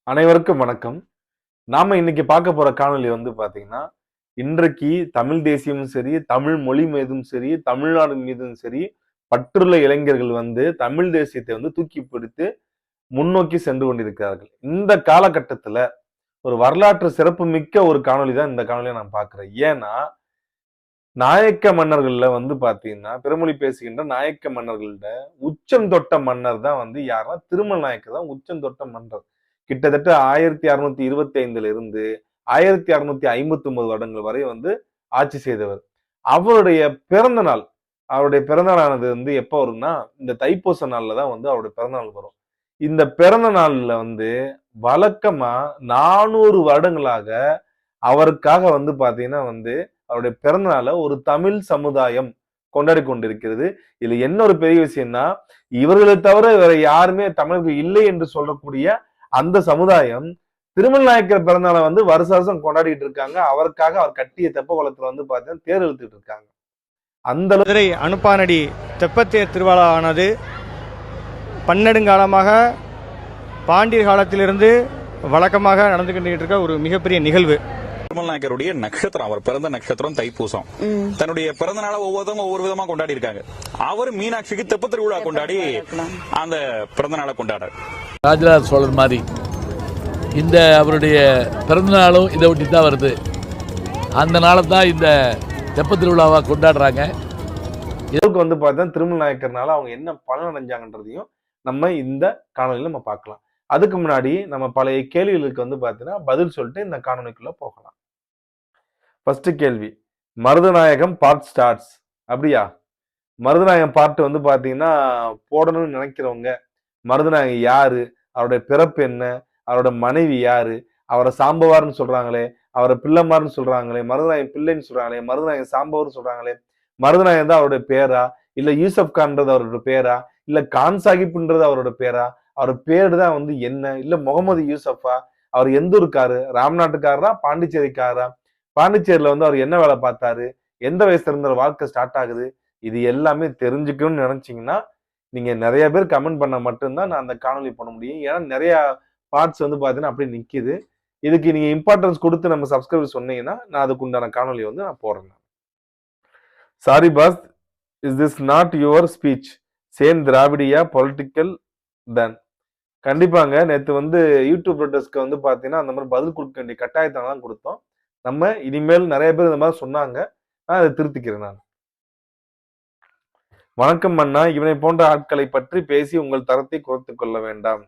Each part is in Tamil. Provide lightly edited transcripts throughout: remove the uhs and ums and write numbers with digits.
அனைவருக்கும் வணக்கம். நாம இன்னைக்கு பார்க்க போற காணொளி பாத்தீங்கன்னா, இன்றைக்கு தமிழ் தேசியமும் சரி, தமிழ் மொழி மீதும் சரி, தமிழ்நாடு மீதும் சரி, பற்றுள்ள இளைஞர்கள் தமிழ் தேசியத்தை தூக்கி பிடித்து முன்னோக்கி சென்று கொண்டிருக்கிறார்கள். இந்த காலகட்டத்துல ஒரு வரலாற்று சிறப்பு மிக்க ஒரு காணொளி தான் இந்த காணொலியை நான் பார்க்கிறேன். ஏன்னா, நாயக்க மன்னர்கள்ல பாத்தீங்கன்னா, பிறமொழி பேசுகின்ற நாயக்க மன்னர்கள்ல உச்சம் தொட்ட மன்னர் தான் யாருன்னா திருமல் நாயக்கர் தான் உச்சம் தொட்ட மன்னர். கிட்டத்தட்ட 1625 இருந்து 1659 வருடங்கள் வரை ஆட்சி செய்தவர். அவருடைய பிறந்த நாள் அவருடைய பிறந்த நாளானது எப்ப வரும்னா இந்த தைப்பூச நாள்ல தான் அவருடைய பிறந்த நாள் வரும். இந்த பிறந்த நாள்ல வழக்கமா 400 வருடங்களாக அவருக்காக பாத்தீங்கன்னா அவருடைய பிறந்த நாளை ஒரு தமிழ் சமுதாயம் கொண்டாடி கொண்டிருக்கிறது. இதுல என்ன ஒரு பெரிய விஷயம்னா, இவர்களை தவிர வேற யாருமே தமிழர்கள் இல்லை என்று சொல்லக்கூடிய அந்த சமுதாயம் திருமல் நாயக்கர் பிறந்தநாளை வருஷ வருஷம் கொண்டாடிட்டு இருக்காங்க. அவருக்காக அவர் கட்டிய தெப்ப குளத்துல பாத்தீங்கன்னா தேர் இழுத்துட்டு இருக்காங்க. அந்த மதுரை அனுப்பானடி தெப்பத்தேர் திருவிழா ஆனது பன்னெடுங்காலமாக பாண்டியர் காலத்திலிருந்து வழக்கமாக நடந்து கொண்டிருக்க இருக்க ஒரு மிகப்பெரிய நிகழ்வு. திருமல் நாயக்கருடைய நட்சத்திரம், அவர் பிறந்த நட்சத்திரம் தைப்பூசம். தன்னுடைய பிறந்த நாளை ஒவ்வொருத்தவங்க ஒவ்வொரு விதமா கொண்டாடி இருக்காங்க. அவர் மீனாட்சிக்கு தெப்ப திருவிழா கொண்டாடி அந்த பிறந்த நாளை கொண்டாட ராஜராஜ சோழர் மாதிரி இந்த அவருடைய பிறந்த நாளும் இதை ஒட்டி தான் வருது. அந்த நாளை தான் இந்த தெப்ப திருவிழாவா கொண்டாடுறாங்க. இதுக்கு பார்த்தா திருமல் நாயக்கர்னால அவங்க என்ன பலன் அடைஞ்சாங்கன்றதையும் நம்ம இந்த காணொலியில நம்ம பார்க்கலாம். அதுக்கு முன்னாடி நம்ம பழைய கேள்விகளுக்கு பார்த்தீங்கன்னா பதில் சொல்லிட்டு இந்த காணொலிக்குள்ள போகலாம். ஃபர்ஸ்ட் கேள்வி, மருதநாயகம் பார்ட் ஸ்டார்ட்ஸ். அப்படியா? மருதநாயகம் பார்ட் பாத்தீங்கன்னா போடணும்னு நினைக்கிறவங்க, மருதநாயகம் யாரு, அவருடைய பிறப்பு என்ன, அவரோட மனைவி யாரு, அவரை சாம்பவார்னு சொல்றாங்களே, அவரை பிள்ளைமார்னு சொல்றாங்களே, மருதநாயகம் பிள்ளைன்னு சொல்றாங்களே, மருதநாயகம் சாம்பவர்னு சொல்றாங்களே, மருதநாயகம் தான் அவருடைய பேரா, இல்ல யூசப் கான்றது அவரோட பேரா, இல்ல கான் சாஹிப்ன்றது அவரோட பேரா, அவர் பேரு தான் என்ன, இல்ல முகமது யூசஃபா, அவர் எந்த ஊருக்காரு, ராம்நாட்டுக்காரரா பாண்டிச்சேரிக்காரரா, பாண்டிச்சேரியில அவர் என்ன வேலை பார்த்தாரு, எந்த வயசுல இருந்து வாழ்க்கை ஸ்டார்ட் ஆகுது, இது எல்லாமே தெரிஞ்சுக்கணும்னு நினைச்சீங்கன்னா நீங்க நிறைய பேர் கமெண்ட் பண்ண மட்டும்தான் நான் அந்த காணொலி பண்ண முடியும். ஏன்னா நிறைய பார்ட்ஸ் பாத்தீங்கன்னா அப்படியே நிக்குது. இதுக்கு நீங்க இம்பார்ட்டன்ஸ் கொடுத்து நம்ம சப்ஸ்கிரைபர் சொன்னீங்கன்னா நான் அதுக்கு உண்டான காணொலி நான் போடுறேன். Sorry boss, is this not your speech, same Dravidia political then. கண்டிப்பாங்க, நேற்று யூடியூப் ரோட்டர்ஸ்க்கு பாத்தீங்கன்னா அந்த மாதிரி பதில் கொடுக்க வேண்டிய கட்டாயத்தை தான் கொடுத்தோம். நம்ம இனிமேல் நிறைய பேர் இந்த மாதிரி சொன்னாங்க, நான் அதை திருத்திக்கிறேன். நான் வணக்கம் அண்ணா, இவனை போன்ற ஆட்களை பற்றி பேசி உங்கள் தரத்தை குறைத்து கொள்ள வேண்டாம்.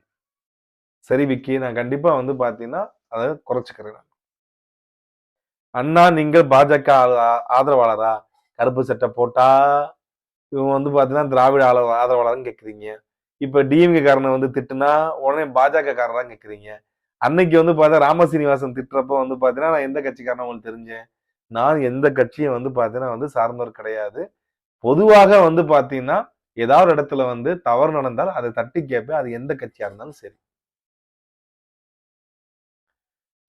சரி விக்கி, நான் கண்டிப்பா பாத்தீங்கன்னா அதை குறைச்சுக்கிறேன். அண்ணா, நீங்கள் பாஜக ஆதரவாளரா? கருப்பு சட்டை போட்டா இவன் பாத்தீங்கன்னா திராவிட ஆதரவாளர்னு கேக்குறீங்க. இப்ப டிஎம்கே காரனை திட்டுனா உடனே பாஜக காரதான் கேக்குறீங்க. அன்னைக்கு பார்த்தா ராமசீனிவாசன் திட்டுறப்ப பாத்தீங்கன்னா நான் எந்த கட்சிக்காரன் உங்களுக்கு தெரிஞ்சேன்? நான் எந்த கட்சியும் பாத்தீங்கன்னா சார்ந்தவர் கிடையாது. பொதுவாக பாத்தீங்கன்னா ஏதாவது இடத்துல தவறு நடந்தால் அதை தட்டி கேட்பேன், அது எந்த கட்சியா இருந்தாலும் சரி.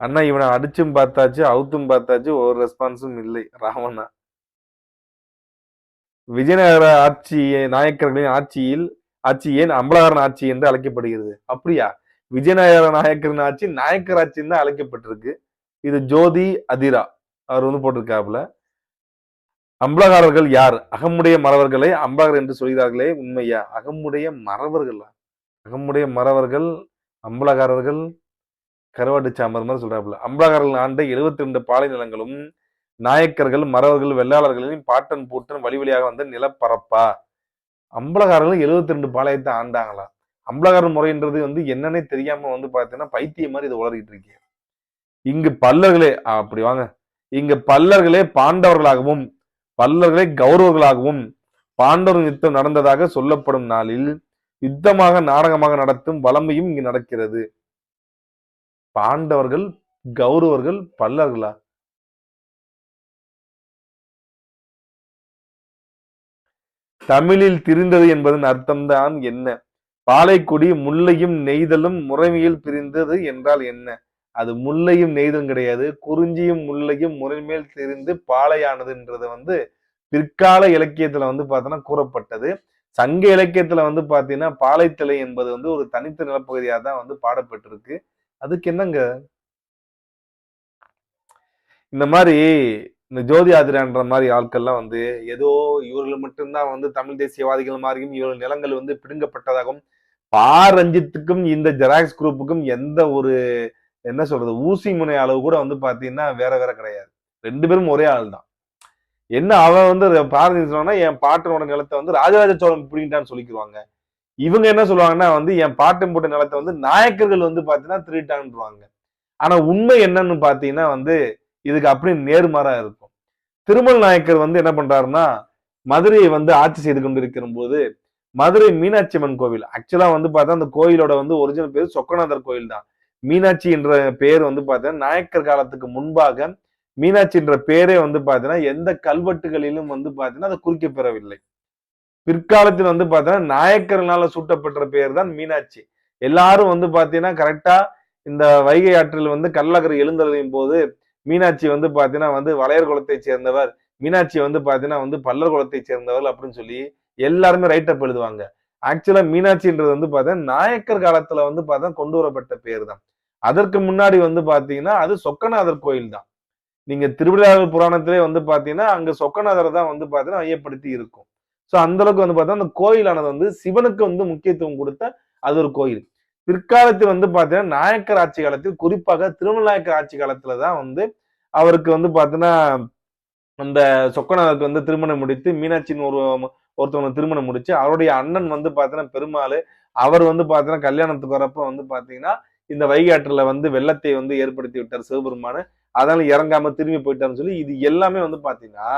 அண்ணா, இவனை அடிச்சும் பார்த்தாச்சு, அவுத்தும் பார்த்தாச்சு, ஒரு ரெஸ்பான்ஸும் இல்லை. ராவணா, விஜயநகர ஆட்சி நாயக்கர்களின் ஆட்சி ஏன் அம்பலகாரன் ஆட்சி என்று அழைக்கப்படுகிறது? அப்படியா? விஜயநகர நாயக்கரின் ஆட்சி நாயக்கர் ஆட்சின்னு தான் அழைக்கப்பட்டிருக்கு. இது ஜோதி அதிரா அவர் போட்டிருக்காப்புல. அம்பலகாரர்கள் யார்? அகமுடைய மறவர்களை அம்பலகர் என்று சொல்கிறார்களே, உண்மையா? அகமுடைய மறவர்களா? அகமுடைய மறவர்கள் அம்பலகாரர்கள் கருவாட்டு சாம்பர் மாதிரி சொல்றாப்புல. அம்பலகாரர்கள் ஆண்ட 72 பாலை நிலங்களும் நாயக்கர்கள் மறவர்கள் வெள்ளாளர்களின் பாட்டன் பூட்டன் வழி வழியாக வந்த நிலப்பரப்பா? அம்பலகாரர்கள் 72 பாளையத்தை ஆண்டாங்களா? அம்பலகாரர் முறைன்றது என்னன்னே தெரியாம பாத்தீங்கன்னா பைத்தியம் மாதிரி இதை உளறிட்டு இருக்கீங்க. இங்கு பல்லர்களே அப்படி வாங்க, இங்கு பல்லர்களே பாண்டவர்களாகவும் பல்லர்களே கௌரவர்களாகவும் பாண்டவர் யுத்தம் நடந்ததாக சொல்லப்படும் நாளில் யுத்தமாக நாடகமாக நடத்தும் வளமையும் இங்கு நடக்கிறது. பாண்டவர்கள் கௌரவர்கள் பல்லர்களா? தமிழில் திரிந்தது என்பதன் அர்த்தம்தான் என்ன? பாலைக்குடி முல்லையும் நெய்தலும் முறைமையில் பிரிந்தது என்றால் என்ன? அது முல்லையும் நெய்தலும் கிடையாது, குறிஞ்சியும் முல்லையும் முறைமேல் திரிந்து பாலையானதுன்றது பிற்கால இலக்கியத்துல பார்த்தோன்னா கூறப்பட்டது. சங்க இலக்கியத்துல பாத்தீங்கன்னா பாலைத்தலை என்பது ஒரு தனித்த நிலப்பகுதியாக தான் பாடப்பட்டிருக்கு. அதுக்கு என்னங்க? இந்த மாதிரி இந்த ஜோதி ஆதிரான்ற மாதிரி ஆட்கள்லாம் வந்து ஏதோ இவர்கள் மட்டும்தான் வந்து தமிழ் தேசியவாதிகள் மாதிரியும் இவர்கள் நிலங்கள் வந்து பிடுங்கப்பட்டதாகவும் ரஞ்சித்துக்கும் இந்த ஜெராக்ஸ் குரூப்புக்கும் எந்த ஒரு என்ன சொல்றது ஊசி முனை அளவு கூட வந்து பாத்தீங்கன்னா வேற வேற கிடையாது. 2 பேரும் ஒரே ஆள் தான். என்ன அவன் வந்து பாரதினா என் பாட்டனோட நிலத்தை வந்து ராஜராஜ சோழன் பிடிங்கிட்டான்னு சொல்லிக்குவாங்க. இவங்க என்ன சொல்லுவாங்கன்னா வந்து என் பாட்டன் போட்ட நிலத்தை வந்து நாயக்கர்கள் வந்து பாத்தீங்கன்னா திருட்டான்னுவாங்க. ஆனா உண்மை என்னன்னு பாத்தீங்கன்னா வந்து இதுக்கு அப்படி நேர்மாறா இருக்கும். திருமல் நாயக்கர் வந்து என்ன பண்றாருன்னா மதுரையை வந்து ஆட்சி செய்து கொண்டிருக்கிற போது மதுரை மீனாட்சி அம்மன் கோவில் ஆக்சுவலா வந்து பார்த்தா அந்த கோயிலோட வந்து ஒரிஜினல் பேர் சொக்கநாதர் கோயில் தான். மீனாட்சி என்ற பேர் வந்து பார்த்தீங்கன்னா நாயக்கர் காலத்துக்கு முன்பாக மீனாட்சி என்ற பேரே வந்து பார்த்தீங்கன்னா எந்த கல்வெட்டுகளிலும் வந்து பார்த்தீங்கன்னா அதை குறிக்கப்பெறவில்லை. பிற்காலத்தில் வந்து பார்த்தீங்கன்னா நாயக்கர்னால சூட்டப்பட்ட பேர் தான் மீனாட்சி. எல்லாரும் வந்து பார்த்தீங்கன்னா கரெக்டா இந்த வைகை ஆற்றில் வந்து கள்ளழகர் எழுந்தருளின் போது மீனாட்சி வந்து பாத்தீங்கன்னா வந்து வளையர் குலத்தை சேர்ந்தவர், மீனாட்சி வந்து பாத்தீங்கன்னா வந்து பல்லர் குலத்தை சேர்ந்தவர் அப்படின்னு சொல்லி எல்லாருமே ரைட் அப் எழுதுவாங்க. ஆக்சுவலா மீனாட்சின்றது வந்து பாத்தீங்கன்னா நாயக்கர் காலத்துல வந்து பார்த்தா கொண்டு வரப்பட்ட பேர் தான். அதற்கு முன்னாடி வந்து பாத்தீங்கன்னா அது சொக்கநாதர் கோயில் தான். நீங்க திருவிளையாடல் புராணத்திலே வந்து பாத்தீங்கன்னா அங்க சொக்கநாதர் தான் வந்து பாத்தீங்கன்னா மையப்படுத்தி இருக்கும். சோ அந்த அளவுக்கு வந்து பார்த்தா அந்த கோயிலானது வந்து சிவனுக்கு வந்து முக்கியத்துவம் கொடுத்த அது ஒரு கோயில். பிற்காலத்தில் வந்து பாத்தீங்கன்னா நாயக்கர் ஆட்சி காலத்தில் குறிப்பாக திருமலாயக்கர் ஆட்சி காலத்துலதான் வந்து அவருக்கு வந்து பாத்தீங்கன்னா அந்த சொக்கநாதருக்கு வந்து திருமணம் முடித்து மீனாட்சின்னு ஒருத்தவங்க திருமணம் முடிச்சு அவருடைய அண்ணன் வந்து பாத்தீங்கன்னா பெருமாள் அவர் வந்து பாத்தீங்கன்னா கல்யாணத்துக்கு வரப்ப வந்து பாத்தீங்கன்னா இந்த வைகை ஆற்றுல வந்து வெள்ளத்தை வந்து ஏற்படுத்தி விட்டார் சிவபெருமானு. அதனால இறங்காம திரும்பி போயிட்டாருன்னு சொல்லி இது எல்லாமே வந்து பாத்தீங்கன்னா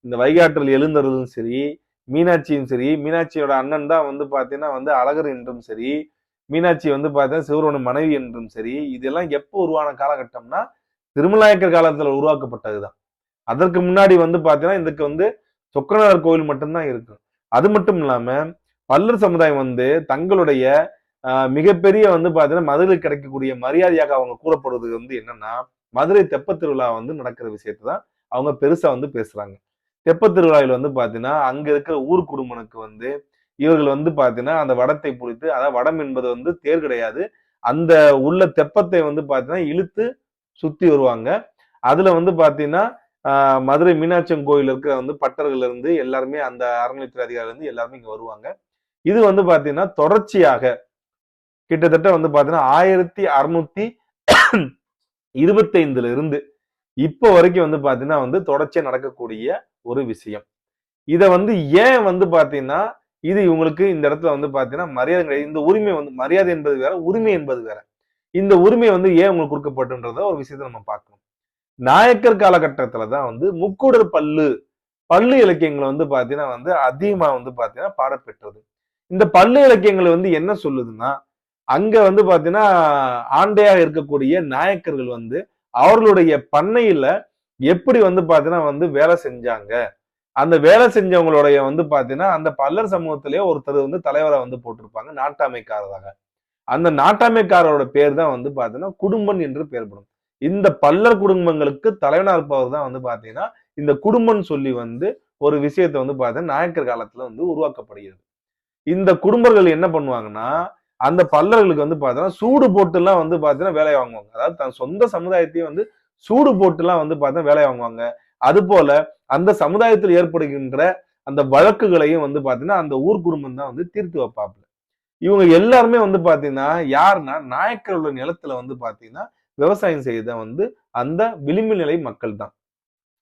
இந்த வைகை ஆற்றில் எழுந்தருளும் சரி, மீனாட்சியும் சரி, மீனாட்சியோட அண்ணன் தான் வந்து பாத்தீங்கன்னா வந்து அழகர் என்றும் சரி, மீனாட்சி வந்து பார்த்தீங்கன்னா சிவரோட மனைவி என்றும் சரி, இதெல்லாம் எப்போ உருவான காலகட்டம்னா திருமலாயக்கர் காலத்துல உருவாக்கப்பட்டதுதான். அதற்கு முன்னாடி வந்து பாத்தீங்கன்னா இதுக்கு வந்து சொக்கநாதர் கோவில் மட்டும்தான் இருக்கு. அது மட்டும் இல்லாம பல்லர் சமுதாயம் வந்து தங்களுடைய மிகப்பெரிய வந்து பாத்தீங்கன்னா மதுரைக்கு கிடைக்கக்கூடிய மரியாதையாக அவங்க கூறப்படுவது வந்து என்னன்னா மதுரை தெப்பத் திருவிழா வந்து நடக்கிற விஷயத்தான் அவங்க பெருசா வந்து பேசுறாங்க. தெப்பத் திருவிழாவில் வந்து பாத்தீங்கன்னா அங்க இருக்கிற ஊர் குடும்பனுக்கு வந்து இவர்கள் வந்து பாத்தீங்கன்னா அந்த வடத்தை பிடித்து, அதாவது வடம் என்பது வந்து தேர் கிடையாது, அந்த உள்ள தெப்பத்தை வந்து பாத்தீங்கன்னா இழுத்து சுத்தி வருவாங்க. அதுல வந்து பாத்தீங்கன்னா மதுரை மீனாட்சி கோயில் இருக்கிற வந்து பட்டர்கள் இருந்து எல்லாருமே அந்த அறநிலையத்துறை அதிகாரிகள் இருந்து எல்லாருமே இங்க வருவாங்க. இது வந்து பாத்தீங்கன்னா தொடர்ச்சியாக கிட்டத்தட்ட வந்து பாத்தீங்கன்னா 1625 இருந்து இப்போ வரைக்கும் வந்து பாத்தீங்கன்னா வந்து தொடர்ச்சியா நடக்கக்கூடிய ஒரு விஷயம். இத வந்து ஏன் வந்து பாத்தீங்கன்னா இது இவங்களுக்கு இந்த இடத்துல வந்து பாத்தீங்கன்னா மரியாதை கிடையாது. இந்த உரிமை வந்து மரியாதை என்பது வேற, உரிமை என்பது வேற. இந்த உரிமை வந்து ஏன் உங்களுக்கு கொடுக்கப்பட்டுன்றத ஒரு விஷயத்தை நம்ம பார்க்கணும். நாயக்கர் காலகட்டத்துலதான் வந்து முக்கூடர் பள்ளு இலக்கியங்கள் வந்து பாத்தீங்கன்னா வந்து அதிகமா வந்து பாத்தீங்கன்னா பாடப்பெற்றது. இந்த பள்ளு இலக்கியங்கள் வந்து என்ன சொல்லுதுன்னா அங்க வந்து பாத்தீங்கன்னா ஆண்டையாக இருக்கக்கூடிய நாயக்கர்கள் வந்து அவர்களுடைய பண்ணையில எப்படி வந்து பாத்தீங்கன்னா வந்து வேலை செஞ்சாங்க, அந்த வேலை செஞ்சவங்களுடைய வந்து பாத்தீங்கன்னா அந்த பல்லர் சமூகத்திலேயே ஒருத்தர் வந்து தலைவரை வந்து போட்டிருப்பாங்க நாட்டாமைக்காரராக. அந்த நாட்டாமைக்காரரோட பேர் தான் வந்து பாத்தீங்கன்னா குடும்பன் என்று பெயர்படும். இந்த பல்லர் குடும்பங்களுக்கு தலைவனா இருப்பவர் தான் வந்து பாத்தீங்கன்னா இந்த குடும்பன் சொல்லி வந்து ஒரு விஷயத்தை வந்து பாத்தீங்கன்னா நாயக்கர் காலத்துல வந்து உருவாக்கப்படுகிறது. இந்த குடும்பங்கள் என்ன பண்ணுவாங்கன்னா அந்த பல்லர்களுக்கு வந்து பாத்தீங்கன்னா சூடு போட்டு எல்லாம் வந்து பாத்தீங்கன்னா வேலை வாங்குவாங்க. அதாவது தன் சொந்த சமுதாயத்தையும் வந்து சூடு போட்டு எல்லாம் வந்து பாத்தீங்கன்னா வேலை வாங்குவாங்க. அது போல அந்த சமுதாயத்தில் ஏற்படுகின்ற அந்த வழக்குகளையும் வந்து பாத்தீங்கன்னா அந்த ஊர் குடும்பம் தான் வந்து தீர்த்து வைப்பாப்புல. இவங்க எல்லாருமே வந்து பாத்தீங்கன்னா யாருன்னா நாயக்கரோட நிலத்துல வந்து பாத்தீங்கன்னா விவசாயம் செய்த வந்து அந்த விளிம்பு நிலை மக்கள் தான்.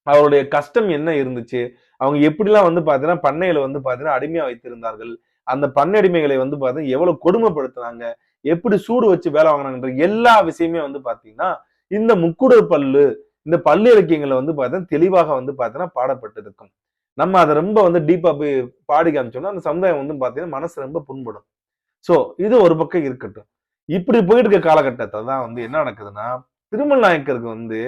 அவருடைய கஷ்டம் என்ன இருந்துச்சு, அவங்க எப்படிலாம் வந்து பாத்தீங்கன்னா பண்ணையில வந்து பாத்தீங்கன்னா அடிமையா வைத்திருந்தார்கள், அந்த பண்ணை அடிமைகளை வந்து பாத்தீங்கன்னா எவ்வளவு கொடுமைப்படுத்தினாங்க, எப்படி சூடு வச்சு வேலை வாங்கினாங்கன்ற எல்லா விஷயமே வந்து பாத்தீங்கன்னா இந்த முக்குடர் இந்த பள்ளு இலக்கியங்களை வந்து பார்த்தீங்கன்னா தெளிவாக வந்து பார்த்தீங்கன்னா பாடப்பட்டிருக்கும். நம்ம அதை ரொம்ப வந்து டீப்பா போய் பாடி காமிச்சோம்னா அந்த சமுதாயம் வந்து பார்த்தீங்கன்னா மனசு ரொம்ப புண்படும். சோ இது ஒரு பக்கம் இருக்கட்டும். இப்படி போயிட்டு இருக்க காலகட்டத்தை தான் வந்து என்ன நடக்குதுன்னா திருமல் நாயக்கருக்கு வந்து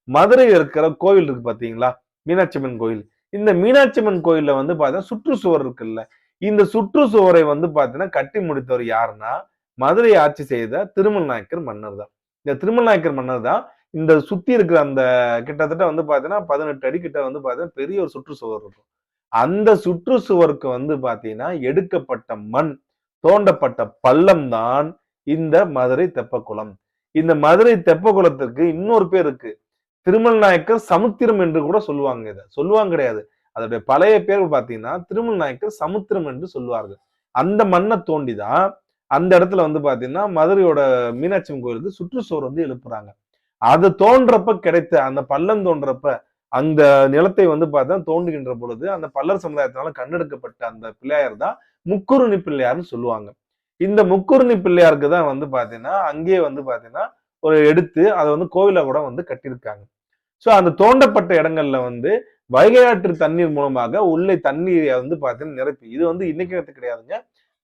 மதுரையில் இருக்கிற கோவில் இருக்கு பாத்தீங்களா, மீனாட்சி அம்மன் கோயில். இந்த மீனாட்சி அம்மன் கோயில்ல வந்து பாத்தீங்கன்னா சுற்றுச்சுவர் இருக்குல்ல, இந்த சுற்றுச்சுவரை வந்து பாத்தீங்கன்னா கட்டி முடித்தவர் யாருன்னா மதுரை ஆட்சி செய்த திருமல் நாயக்கர் மன்னர் தான். இந்த திருமல் நாயக்கர் மன்னர் தான் இந்த சுத்தி இருக்கிற அந்த கிட்டத்தட்ட வந்து பாத்தீங்கன்னா 18 அடி கிட்ட வந்து பாத்தீங்கன்னா பெரிய ஒரு சுற்றுச்சுவர் இருக்கும். அந்த சுற்றுச்சுவருக்கு வந்து பாத்தீங்கன்னா எடுக்கப்பட்ட மண், தோண்டப்பட்ட பள்ளம் தான் இந்த மதுரை தெப்பக்குளம். இந்த மதுரை தெப்பக்குளத்திற்கு இன்னொரு பேர் இருக்கு. திருமல் நாயக்கர் சமுத்திரம் என்று கூட சொல்லுவாங்க. இதை சொல்லுவாங்க கிடையாது, அதோடைய பழைய பேர் பாத்தீங்கன்னா திருமல் நாயக்கர் சமுத்திரம் என்று சொல்லுவார்கள். அந்த மண்ணை தோண்டிதான் அந்த இடத்துல வந்து பாத்தீங்கன்னா மதுரையோட மீனாட்சி அம்மன் கோயிலுக்கு சுற்றுச்சுவர் வந்து எழுப்புறாங்க. அது தோன்றப்ப கிடைத்த அந்த பள்ளம் தோன்றப்ப அந்த நிலத்தை வந்து பார்த்தா தோண்டுகின்ற பொழுது அந்த பல்லர் சமுதாயத்தினால கண்டெடுக்கப்பட்ட அந்த பிள்ளையார் தான் முக்குருணி பிள்ளையார்னு சொல்லுவாங்க. இந்த முக்குருணி பிள்ளையாருக்கு தான் வந்து பாத்தீங்கன்னா அங்கேயே வந்து பாத்தீங்கன்னா ஒரு எடுத்து அதை வந்து கோவில கூட வந்து கட்டியிருக்காங்க. சோ அந்த தோண்டப்பட்ட இடங்கள்ல வந்து வைகை ஆற்று தண்ணீர் மூலமாக உள்ளே தண்ணீரை வந்து பாத்தீங்கன்னா நிரப்பி, இது வந்து இன்னைக்கு நேரத்து கிடையாதுங்க,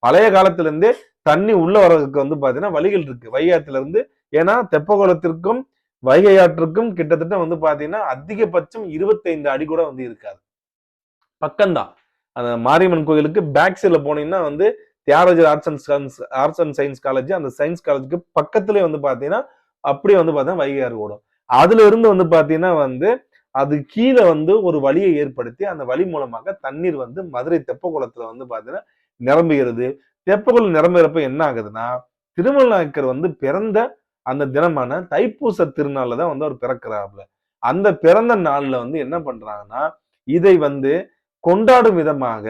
பழைய காலத்துல இருந்தே தண்ணி உள்ள வர்றதுக்கு வந்து பாத்தீங்கன்னா வழிகள் இருக்கு வைகை ஆற்றுல இருந்து. ஏன்னா தெப்பகுளத்திற்கும் வைகை ஆற்றுக்கும் கிட்டத்தட்ட வந்து பாத்தீங்கன்னா அதிகபட்சம் 25 அடி கூட வந்து இருக்காது, பக்கம்தான். அந்த மாரியம்மன் கோயிலுக்கு பேக் சைட்ல போனீங்கன்னா வந்து Thiagarajar arts and science college, அந்த சயின்ஸ் காலேஜுக்கு பக்கத்துலயே வந்து பாத்தீங்கன்னா அப்படியே வந்து பாத்தீங்கன்னா வைகை ஆறு ஓடும். அதுல இருந்து வந்து பாத்தீங்கன்னா வந்து அது கீழே வந்து ஒரு வழியை ஏற்படுத்தி அந்த வழி மூலமாக தண்ணீர் வந்து மதுரை தெப்பக்குளத்துல வந்து பாத்தீங்கன்னா நிரம்புகிறது. தெப்பக்குளம் நிரம்புகிறப்ப என்ன ஆகுதுன்னா, திருமல் நாயக்கர் வந்து பிறந்த அந்த தினமான தைப்பூச திருநாள்ல தான் வந்து அவர் பிறக்கிறாப்ல. அந்த பிறந்த நாள்ல வந்து என்ன பண்றாங்கன்னா, இதை வந்து கொண்டாடும் விதமாக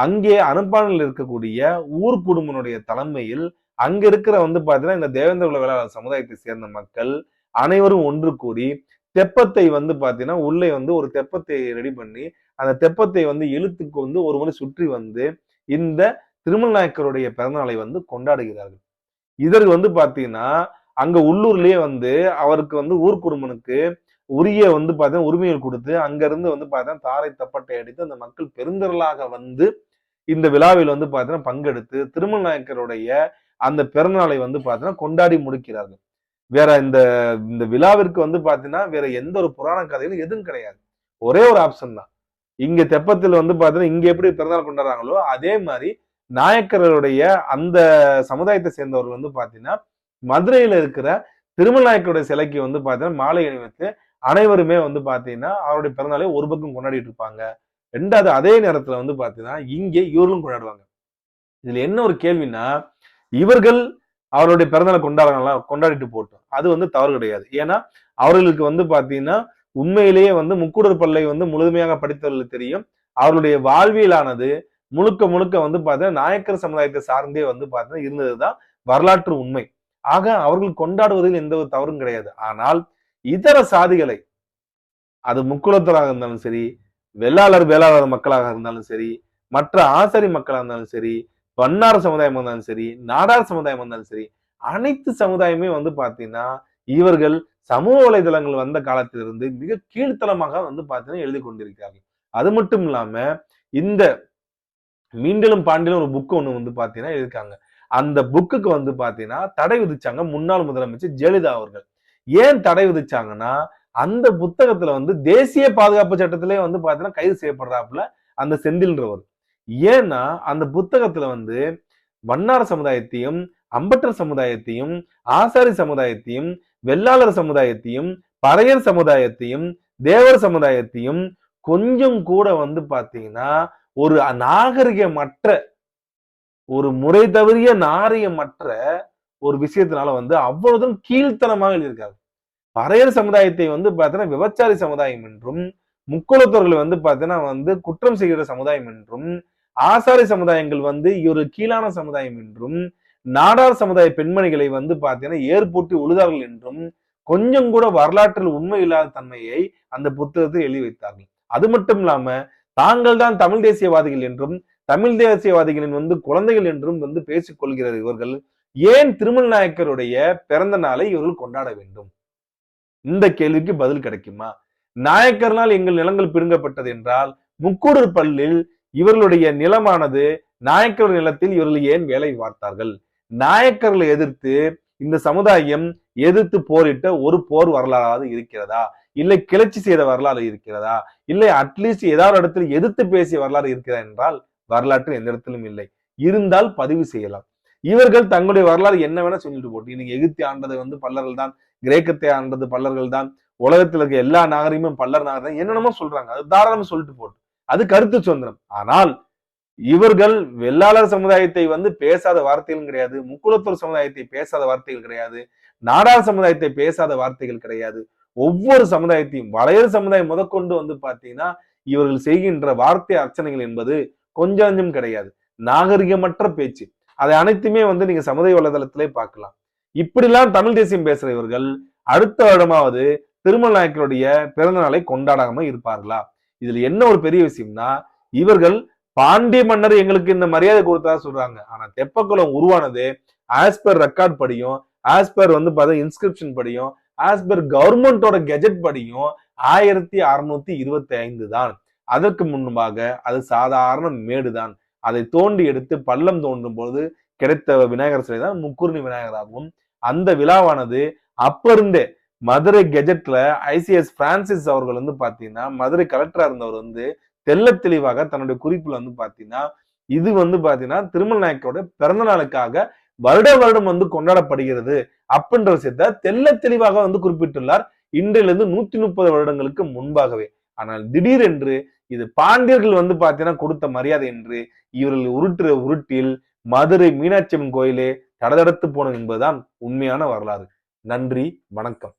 அங்கே அனுப்பானில் இருக்கக்கூடிய ஊர் குடும்பனுடைய தலைமையில் அங்க இருக்கிற வந்து பாத்தீங்கன்னா இந்த தேவேந்திர குல வேளாளர் சமுதாயத்தை சேர்ந்த மக்கள் அனைவரும் ஒன்று கூடி தெப்பத்தை வந்து பாத்தீங்கன்னா உள்ளே வந்து ஒரு தெப்பத்தை ரெடி பண்ணி அந்த தெப்பத்தை வந்து இழுத்துக்கு வந்து ஒரு முறை சுற்றி வந்து இந்த திருமல் நாயக்கருடைய பிறந்தநாளை வந்து கொண்டாடுகிறார்கள். இதற்கு வந்து பாத்தீங்கன்னா அங்க உள்ளூர்லயே வந்து அவருக்கு வந்து ஊர் குடும்பனுக்கு உரிய வந்து பாத்தீங்கன்னா உரிமைகள் கொடுத்து அங்க இருந்து வந்து பாத்தீங்கன்னா தாரை தப்பட்டை அடித்து அந்த மக்கள் பெருந்திரளாக வந்து இந்த விழாவில் வந்து பாத்தீங்கன்னா பங்கெடுத்து திருமல் நாயக்கருடைய அந்த பிறந்தநாளை வந்து பாத்தீங்கன்னா கொண்டாடி முடிக்கிறார்கள். வேற இந்த இந்த விழாவிற்கு வந்து பாத்தீங்கன்னா வேற எந்த ஒரு புராண கதையிலும் எதுவும் கிடையாது. ஒரே ஒரு ஆப்ஷன் தான். இங்க தெப்பத்தில் வந்து பாத்தீங்கன்னா இங்க எப்படி பிறந்தநாள் கொண்டாடுறாங்களோ அதே மாதிரி நாயக்கருடைய அந்த சமுதாயத்தை சேர்ந்தவர்கள் வந்து பாத்தீங்கன்னா மதுரையில இருக்கிற திருமல் நாயக்கருடைய சிலைக்கு வந்து பாத்தீங்கன்னா மாலை அணிவித்து அனைவருமே வந்து பாத்தீங்கன்னா அவருடைய பிறந்தநாளை ஒரு பக்கம் கொண்டாடிட்டு இருப்பாங்க. ரெண்டாவது அதே நேரத்துல வந்து பாத்தீங்கன்னா இங்கே இவர்களும் கொண்டாடுவாங்க. இதுல என்ன ஒரு கேள்வின்னா, இவர்கள் அவருடைய பிறந்தநாளை கொண்டாடிட்டு போட்டோம், அது வந்து தவறு கிடையாது. ஏன்னா அவர்களுக்கு வந்து பாத்தீங்கன்னா உண்மையிலேயே வந்து முக்கூடர் பல்லை வந்து முழுமையாக படித்தவர்களுக்கு தெரியும், அவர்களுடைய வாழ்வியலானது முழுக்க முழுக்க வந்து பாத்தீங்கன்னா நாயக்கர் சமுதாயத்தை சார்ந்தே வந்து பாத்தீங்கன்னா இருந்ததுதான் வரலாற்று உண்மை. ஆக அவர்கள் கொண்டாடுவதில் எந்த ஒரு தவறும் கிடையாது. ஆனால் இதர சாதிகளை, அது முக்குலத்தராக இருந்தாலும் சரி, வேளாளர் மக்களாக இருந்தாலும் சரி, மற்ற ஆசாரி மக்களாக இருந்தாலும் சரி, வண்ணார் சமுதாயம் இருந்தாலும் சரி, நாடார் சமுதாயம் இருந்தாலும் சரி, அனைத்து சமுதாயமே வந்து பாத்தீங்கன்னா இவர்கள் சமூக வலைதளங்கள் வந்த காலத்திலிருந்து மிக கீழ்த்தளமாக வந்து பாத்தீங்கன்னா எழுதி கொண்டிருக்கிறார்கள். அது மட்டும் இல்லாம இந்த மீண்டிலும் பாண்டிலும் ஒரு புக் ஒண்ணு வந்து பாத்தீங்கன்னா இருக்காங்க. அந்த புக்குக்கு வந்து பாத்தீங்கன்னா தடை விதிச்சாங்க முன்னாள் முதலமைச்சர் ஜெயலலிதா அவர்கள். ஏன் தடை விதிச்சாங்கன்னா, அந்த புத்தகத்துல வந்து தேசிய பாதுகாப்பு சட்டத்திலே வந்து பாத்தீங்கன்னா கைது செய்யப்படுறாப்புல அந்த செந்தில்ன்றவர். ஏன்னா அந்த புத்தகத்துல வந்து வண்ணார் சமுதாயத்தையும், அம்பட்டர் சமுதாயத்தையும், ஆசாரி சமுதாயத்தையும், வெள்ளாளர் சமுதாயத்தையும், பறையர் சமுதாயத்தையும், தேவர் சமுதாயத்தையும் கொஞ்சம் கூட வந்து பாத்தீங்கன்னா ஒரு நாகரிகமற்ற, ஒரு முறை தவறிய நாகரிகமற்ற ஒரு விஷயத்தினால வந்து அவ்வளவுதான் கீழ்த்தனமாக எழுதியிருக்காரு. பறையர் சமுதாயத்தை வந்து பாத்தீங்கன்னா விபச்சாரி சமுதாயம் என்றும், முக்குலத்தோர்களை வந்து பாத்தீங்கன்னா வந்து குற்றம் செய்கிற சமுதாயம் என்றும், ஆசாரி சமுதாயங்கள் வந்து ஒரு கீழான சமுதாயம் என்றும், நாடார் சமுதாய பெண்மணிகளை வந்து பாத்தீங்கன்னா ஏற்பூட்டி உழுதார்கள் என்றும் கொஞ்சம் கூட வரலாற்றில் உண்மை இல்லாத தன்மையை அந்த புத்தகத்தை எழுதி வைத்தார்கள். அது மட்டும் இல்லாம தாங்கள் தான் தமிழ் தேசியவாதிகள் என்றும், தமிழ் தேசியவாதிகளின் வந்து குழந்தைகள் என்றும் வந்து பேசிக் கொள்கிற இவர்கள் ஏன் திருமல் நாயக்கருடைய பிறந்த நாளை இவர்கள் கொண்டாட வேண்டும்? இந்த கேள்விக்கு பதில் கிடைக்குமா? நாயக்கர்னால் எங்கள் நிலங்கள் பிடுங்கப்பட்டது என்றால் முக்கூடர் பல்லில் இவர்களுடைய நிலமானது நாயக்கர் நிலத்தில் இவர்கள் ஏன் வேலை பார்த்தார்கள்? நாயக்கர்களை எதிர்த்து இந்த சமுதாயம் எதிர்த்து போரிட்ட ஒரு போர் வரலாறு இருக்கிறதா? இல்லை கிளர்ச்சி செய்த வரலாறு இருக்கிறதா? இல்லை அட்லீஸ்ட் ஏதாவது இடத்துல எதிர்த்து பேசிய வரலாறு இருக்கிறதா என்றால் வரலாற்று எந்த இடத்திலும் இல்லை. இருந்தால் பதிவு செய்யலாம். இவர்கள் தங்களுடைய வரலாறு என்ன வேணா சொல்லிட்டு போட்டு, இன்னைக்கு எகிப்தை ஆண்டது வந்து பல்லர்கள் தான், கிரேக்கத்தை ஆண்டது பல்லர்கள் தான், உலகத்துல இருக்க எல்லா நாகரிகமும் பல்லர் நாகரிகம் என்னென்னமோ சொல்றாங்க, அது தாராளமா சொல்லிட்டு போட்டு, அது கருத்து சுதந்திரம். ஆனால் இவர்கள் வெள்ளாளர் சமுதாயத்தை வந்து பேசாத வார்த்தைகளும் கிடையாது, முக்குலத்தோர் சமுதாயத்தை பேசாத வார்த்தைகள் கிடையாது, நாடார் சமுதாயத்தை பேசாத வார்த்தைகள் கிடையாது. ஒவ்வொரு சமுதாயத்தையும் வளையர் சமுதாயம் முதற்கொண்டு வந்து பாத்தீங்கன்னா இவர்கள் செய்கின்ற வார்த்தை அர்ச்சனைகள் என்பது கொஞ்சம் கொஞ்சம் கிடையாது. நாகரிகமற்ற பேச்சு. அதை அனைத்துமே வந்து நீங்க சமுதாய வலைதளத்திலே பார்க்கலாம். இப்படிலாம் தமிழ் தேசியம் பேசுற இவர்கள் அடுத்த வருடமாவது திருமல் நாயக்கருடைய பிறந்த நாளை கொண்டாடாம இருப்பார்களா? இதுல என்ன ஒரு பெரிய விஷயம்னா, இவர்கள் பாண்டிய மன்னர் எங்களுக்கு இந்த மரியாதை கொடுத்தா சொல்றாங்க. ஆனா தெப்பக்குளம் உருவானது ஆஸ் பர் ரெக்கார்ட் படியும், ஆஸ் பர் வந்து பார்த்தா இன்ஸ்கிரிப்ஷன் படியும், ஆஸ் பர் கவர்மெண்டோட கெஜெட் படியும் 1625 தான். அதற்கு முன்பாக அது சாதாரண மேடுதான். அதை தோண்டி எடுத்து பள்ளம் தோண்டும் போது கிடைத்த விநாயகர் சிலை தான் முக்குருணி விநாயகராகவும், அந்த விழாவானது அப்ப இருந்தே மதுரை கெஜெட்ல ஐசிஎஸ் பிரான்சிஸ் அவர்கள் வந்து பாத்தீங்கன்னா மதுரை கலெக்டரா இருந்தவர் வந்து தெள்ள தெளிவாக தன்னுடைய குறிப்புல வந்து பாத்தீங்கன்னா இது வந்து பாத்தீங்கன்னா திருமல் நாயக்கரோட பிறந்த நாளுக்காக வருட வருடம் வந்து கொண்டாடப்படுகிறது அப்படின்ற விஷயத்த தெள்ள தெளிவாக வந்து குறிப்பிட்டுள்ளார். இன்றிலிருந்து 130 வருடங்களுக்கு முன்பாகவே. ஆனால் திடீரென்று இது பாண்டியர்கள் வந்து பாத்தீங்கன்னா கொடுத்த மரியாதை என்று இவர்கள் உருட்டுற உருட்டில் மதுரை மீனாட்சி அம்மன் கோயிலே தடதடத்து போனது என்பதுதான் உண்மையான வரலாறு. நன்றி, வணக்கம்.